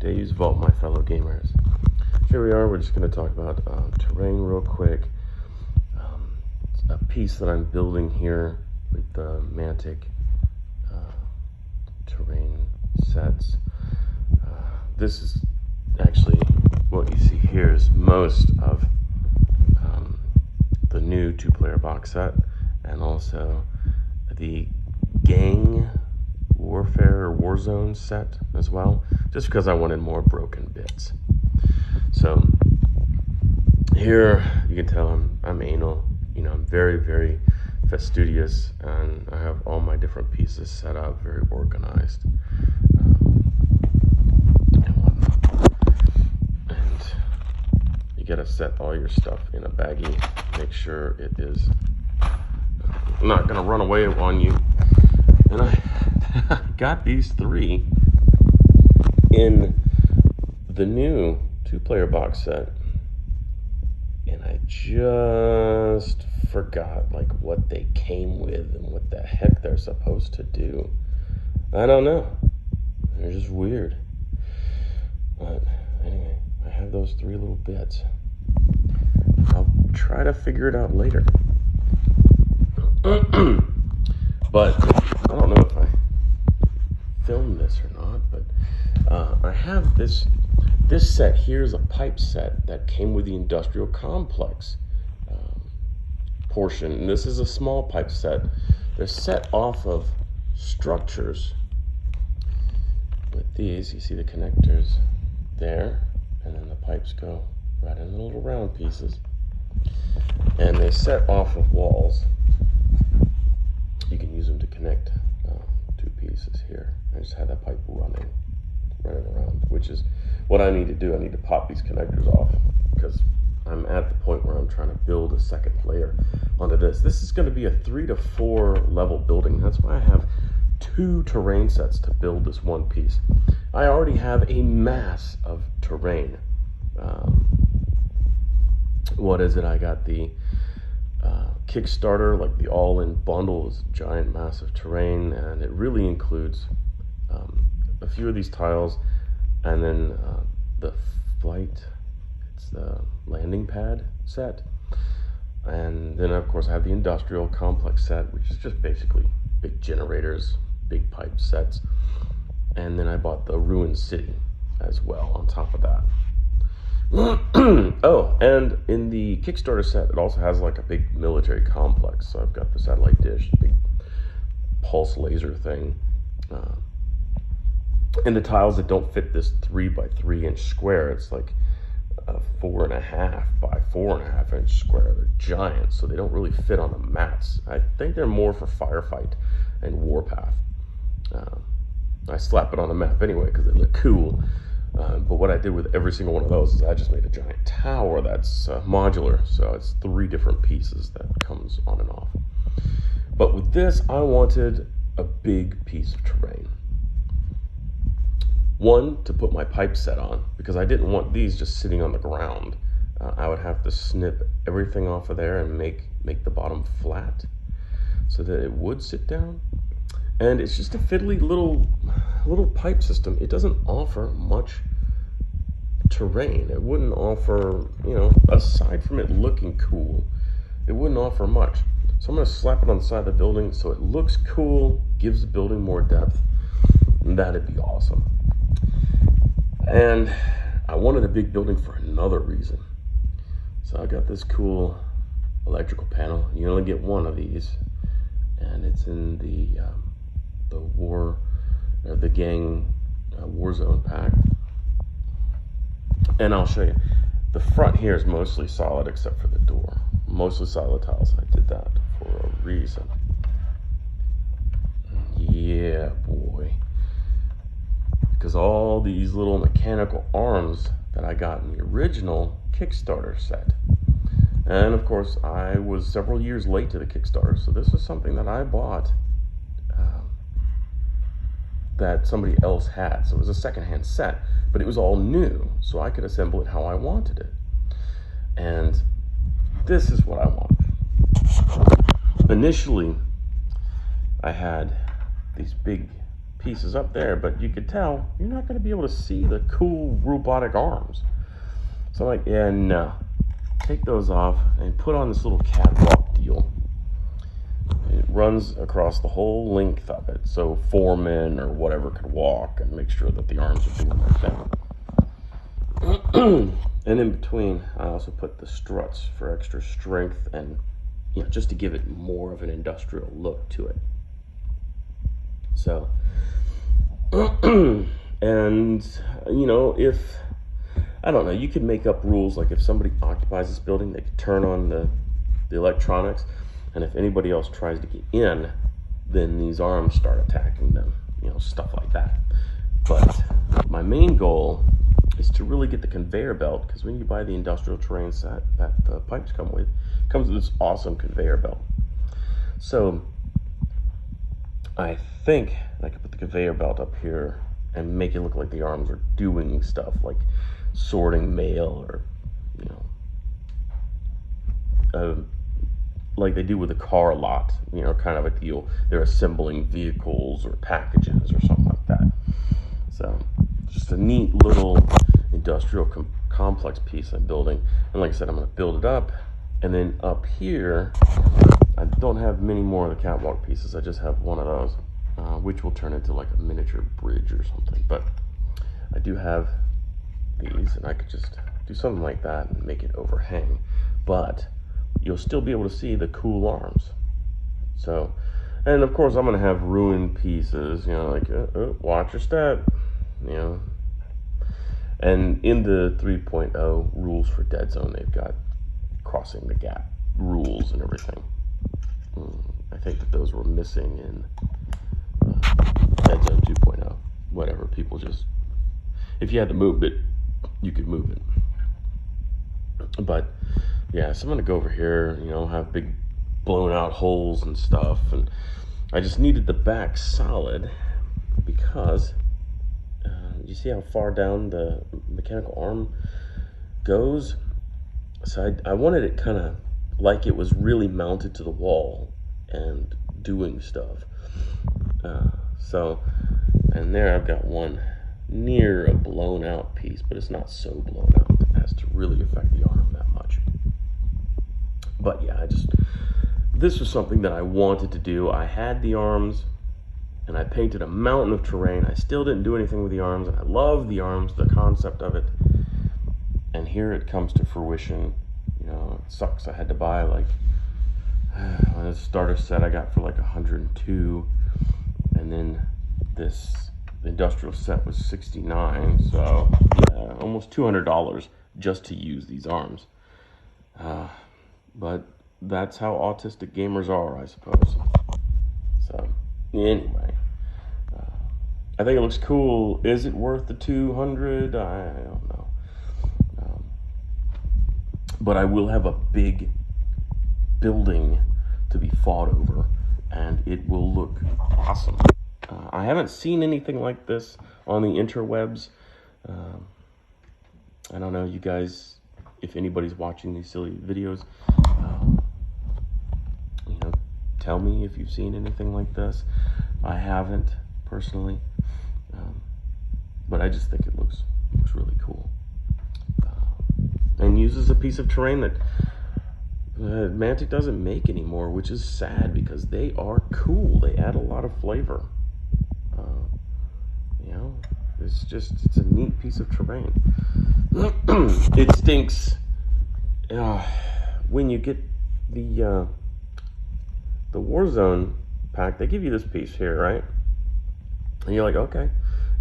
Dave's Vault, my fellow gamers. Here we are, we're just going to talk about terrain real quick. A piece that I'm building here with the Mantic terrain sets. This is actually what you see here is most of the new 2-player box set, and also the gang warfare or Warzone set as well, just because I wanted more broken bits. So here you can tell I'm anal. You know, I'm very, very fastidious, and I have all my different pieces set up, very organized, and whatnot. And you gotta set all your stuff in a baggie. Make sure it is not gonna run away on you. And I got these 3 in the new 2-player box set, and I just forgot like what they came with and what the heck they're supposed to do. I don't know. They're just weird. But anyway, I have those 3 little bits. I'll try to figure it out later. But I don't know if I filmed this or not, but I have this set here is a pipe set that came with the industrial complex portion, and this is a small pipe set. They're set off of structures with these. You see the connectors there, and then the pipes go right in the little round pieces, and they set off of walls. You can use them to connect 2 pieces here. I just had that pipe running around, which is what I need to do. I need to pop these connectors off because I'm at the point where I'm trying to build a second layer onto this. This is going to be a 3 to 4 level building. That's why I have 2 terrain sets to build this one piece. I already have a mass of terrain. What is it? I got the Kickstarter, like the all-in bundle is giant massive terrain, and it really includes a few of these tiles, and then the flight, it's the landing pad set, and then of course I have the industrial complex set, which is just basically big generators, big pipe sets, and then I bought the ruined city as well on top of that. Oh, and in the Kickstarter set, it also has like a big military complex. So I've got the satellite dish, big pulse laser thing, and the tiles that don't fit this 3 by 3 inch square. It's like a 4.5 by 4.5 inch square. They're giant, so they don't really fit on the mats. I think they're more for firefight and warpath. I slap it on the map anyway because they look cool. But what I did with every single one of those is I just made a giant tower that's modular. So it's 3 different pieces that comes on and off. But with this, I wanted a big piece of terrain. One, to put my pipe set on, because I didn't want these just sitting on the ground. I would have to snip everything off of there and make the bottom flat so that it would sit down. And it's just a fiddly little pipe system. It doesn't offer much terrain. It wouldn't offer, you know, aside from it looking cool, it wouldn't offer much. So I'm going to slap it on the side of the building so it looks cool, gives the building more depth, and that'd be awesome. And I wanted a big building for another reason. So I got this cool electrical panel. You only get 1 of these, and it's in the gang Warzone pack. And I'll show you. The front here is mostly solid except for the door. Mostly solid tiles. I did that for a reason. Yeah, boy. Because all these little mechanical arms that I got in the original Kickstarter set. And of course, I was several years late to the Kickstarter, so this was something that I bought that somebody else had. So it was a secondhand set, but it was all new, so I could assemble it how I wanted it. And this is what I wanted. Initially, I had these big pieces up there, but you could tell you're not going to be able to see the cool robotic arms. So I'm like, yeah, no. Take those off and put on this little catwalk deal. It runs across the whole length of it, so foremen or whatever could walk and make sure that the arms are doing their thing. And in between, I also put the struts for extra strength and, you know, just to give it more of an industrial look to it. So, and, you know, if, I don't know, you could make up rules, like if somebody occupies this building, they could turn on the electronics, and if anybody else tries to get in, then these arms start attacking them, you know, stuff like that. But my main goal is to really get the conveyor belt, because when you buy the industrial terrain set that the pipes come with, it comes with this awesome conveyor belt. So I think I could put the conveyor belt up here and make it look like the arms are doing stuff like sorting mail, or, you know, like they do with a car lot, you know, kind of a deal. They're assembling vehicles or packages or something like that. So just a neat little industrial complex piece I'm building. And like I said, I'm going to build it up. And then up here, I don't have many more of the catwalk pieces. I just have one of those, which will turn into like a miniature bridge or something. But I do have these, and I could just do something like that and make it overhang. But you'll still be able to see the cool arms. So, and of course I'm going to have ruined pieces, you know, like, watch your step, you know. And in the 3.0 rules for Deadzone, they've got crossing the gap rules and everything. I think that those were missing in Deadzone 2.0. Whatever, people just, if you had to move it, you could move it. But yeah, so I'm gonna go over here, you know, have big blown out holes and stuff, and I just needed the back solid because you see how far down the mechanical arm goes? So I wanted it kind of like it was really mounted to the wall and doing stuff. So, and there I've got one near a blown out piece, but it's not so blown out as to really affect the arm that much. But yeah, this was something that I wanted to do. I had the arms, and I painted a mountain of terrain. I still didn't do anything with the arms, and I love the arms, the concept of it. And here it comes to fruition. You know, it sucks. I had to buy like a starter set I got for like 102, and then this industrial set was 69. So yeah, almost $200 just to use these arms. But that's how autistic gamers are, I suppose. So anyway, I think it looks cool. Is it worth the 200? I don't know. But I will have a big building to be fought over, and it will look awesome. I haven't seen anything like this on the interwebs. I don't know, you guys, if anybody's watching these silly videos, you know, tell me if you've seen anything like this. I haven't personally, but I just think it looks really cool, and uses a piece of terrain that Mantic doesn't make anymore, which is sad because they are cool. They add a lot of flavor. You know, it's a neat piece of terrain. It stinks when you get the Warzone pack. They give you this piece here, right? And you're like, okay,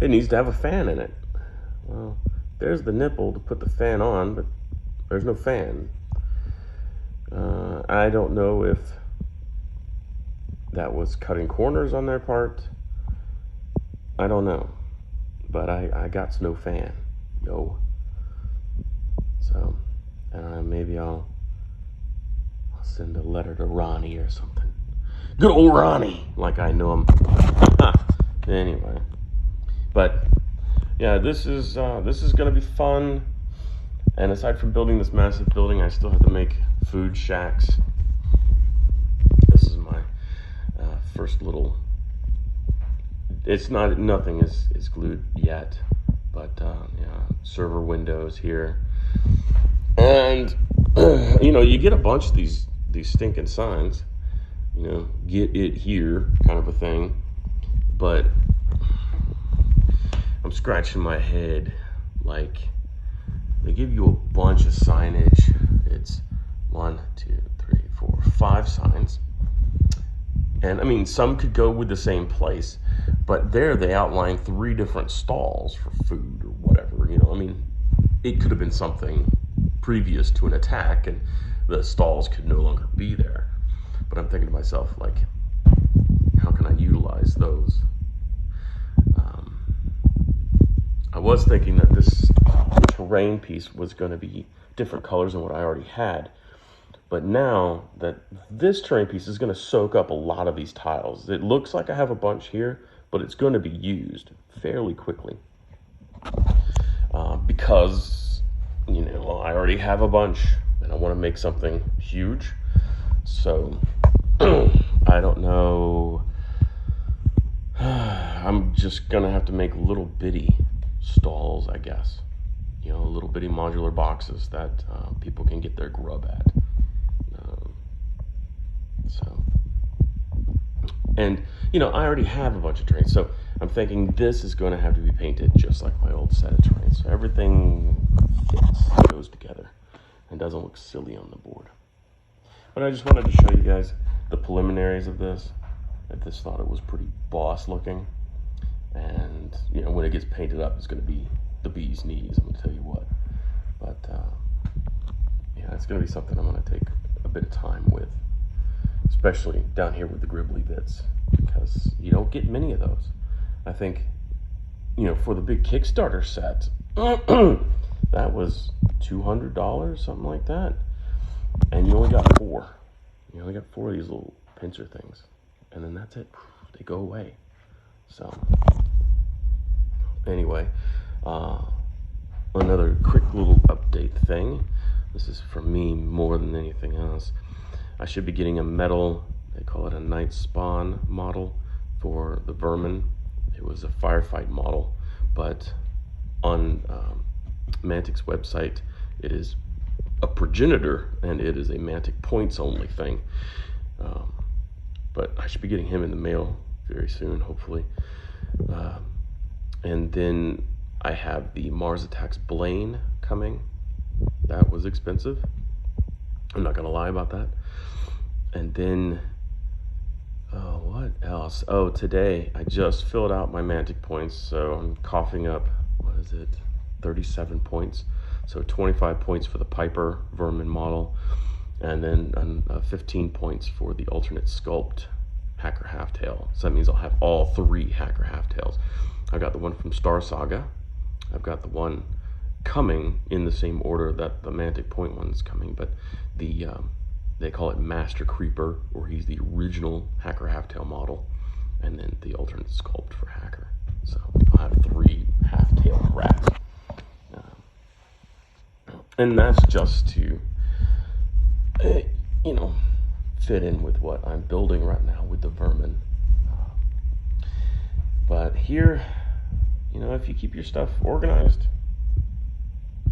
it needs to have a fan in it. Well, there's the nipple to put the fan on, but there's no fan. I don't know if that was cutting corners on their part. I don't know, but I got no fan, yo. So I don't know, maybe I'll send a letter to Ronnie or something. Good old Ronnie, like I know him. Anyway, but yeah, this is gonna be fun. And aside from building this massive building, I still have to make food shacks. This is my first little it's not, nothing is glued yet, but yeah, server windows here. And you know, you get a bunch of these stinking signs, you know, get it here kind of a thing. But I'm scratching my head, like, they give you a bunch of signage. It's 1, 2, 3, 4, 5 signs. And I mean, some could go with the same place, but there they outline 3 different stalls for food or whatever, you know. I mean, it could have been something previous to an attack and the stalls could no longer be there. But I'm thinking to myself, like, how can I utilize those? I was thinking that this terrain piece was going to be different colors than what I already had. But now that this terrain piece is going to soak up a lot of these tiles. It looks like I have a bunch here, but it's going to be used fairly quickly. Because, you know, I already have a bunch and I want to make something huge. So, I don't know. I'm just going to have to make little bitty stalls, I guess. You know, little bitty modular boxes that people can get their grub at. And, you know, I already have a bunch of terrain, so I'm thinking this is going to have to be painted just like my old set of terrain. So everything fits, goes together, and doesn't look silly on the board. But I just wanted to show you guys the preliminaries of this. I just thought it was pretty boss looking. And, you know, when it gets painted up, it's going to be the bee's knees, I'm going to tell you what. But, yeah, it's going to be something I'm going to take a bit of time with. Especially down here with the gribbly bits, because you don't get many of those. I think, you know, for the big Kickstarter set, that was $200, something like that. And you only got 4. You only got 4 of these little pincer things. And then that's it. They go away. So, anyway, another quick little update thing. This is for me more than anything else. I should be getting a metal, they call it a night spawn model for the vermin. It was a firefight model, but on Mantic's website, it is a progenitor, and it is a Mantic points only thing. But I should be getting him in the mail very soon, hopefully. And then I have the Mars Attacks Blaine coming. That was expensive. I'm not gonna lie about that. And then, what else? Oh, today I just filled out my Mantic points, so I'm coughing up, what is it, 37 points. So 25 points for the Piper vermin model, and then 15 points for the alternate sculpt Hacker Halftail. So that means I'll have all 3 Hacker Halftails. I've got the one from Star Saga. I've got the one coming in the same order that the Mantic point one's coming, but the they call it Master Creeper, or he's the original Hacker Halftail model, and then the alternate sculpt for Hacker. So I have 3 half-tailed rats, and that's just to you know, fit in with what I'm building right now with the vermin. But here, you know, if you keep your stuff organized,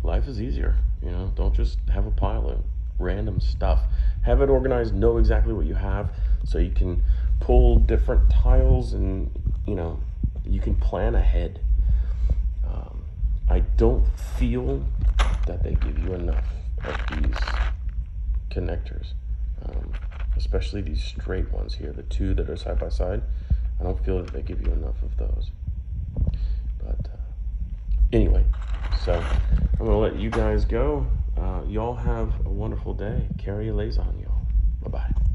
life is easier. You know, don't just have a pile of random stuff. Have it organized, know exactly what you have, so you can pull different tiles, and, you know, you can plan ahead. I don't feel that they give you enough of these connectors, especially these straight ones here, the 2 that are side by side. I don't feel that they give you enough of those. But anyway, so I'm gonna let you guys go. Y'all have a wonderful day. Carry a lays on y'all. Bye-bye.